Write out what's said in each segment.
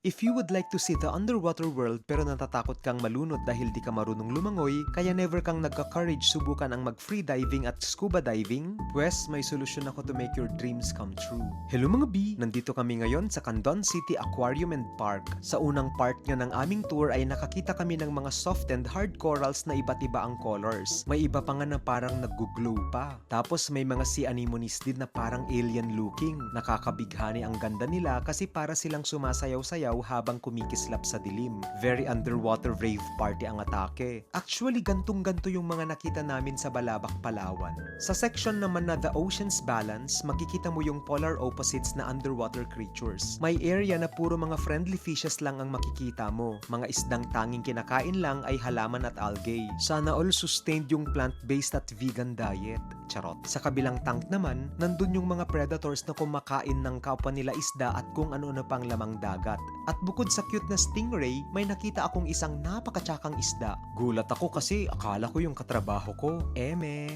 If you would like to see the underwater world pero natatakot kang malunod dahil di ka marunong lumangoy, kaya never kang nagka-courage subukan ang mag-free diving at scuba diving, pwes may solusyon ako to make your dreams come true. Hello mga B! Nandito kami ngayon sa Candon City Aquarium and Park. Sa unang part nga ng aming tour ay nakakita kami ng mga soft and hard corals na iba't iba ang colors. May iba pa nga na parang nag-glow pa. Tapos may mga sea anemones din na parang alien looking. Nakakabighani ang ganda nila kasi para silang sumasayaw-sayaw habang kumikislap sa dilim. Very underwater rave party ang atake. Actually, gantong-ganto yung mga nakita namin sa Balabac, Palawan. Sa section naman na The Ocean's Balance, makikita mo yung polar opposites na underwater creatures. May area na puro mga friendly fishes lang ang makikita mo. Mga isdang tanging kinakain lang ay halaman at algae. Sana all sustained yung plant-based at vegan diet. Charot. Sa kabilang tank naman, nandun yung mga predators na kumakain ng kapwa nila isda at kung ano-ano pang lamang dagat. At bukod sa cute na stingray, may nakita akong isang napakatsakang isda. Gulat ako kasi akala ko yung katrabaho ko.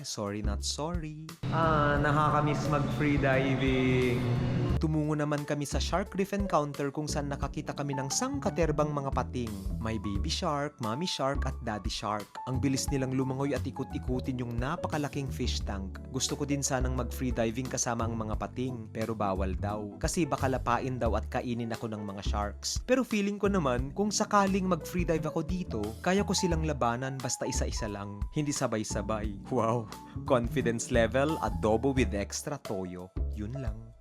Sorry not sorry. Nakakamiss mag-free diving. Tumungo naman kami sa Shark Reef Encounter kung saan nakakita kami ng sangkaterbang mga pating. May baby shark, mommy shark at daddy shark. Ang bilis nilang lumangoy at ikut-ikutin yung napakalaking fish tank. Gusto ko din sanang mag-free diving kasama ang mga pating, pero bawal daw. Kasi baka lapain daw at kainin ako ng mga sharks. Pero feeling ko naman, kung sakaling mag-free dive ako dito, kaya ko silang labanan basta isa-isa lang. Hindi sabay-sabay. Wow! Confidence level, adobo with extra toyo. Yun lang.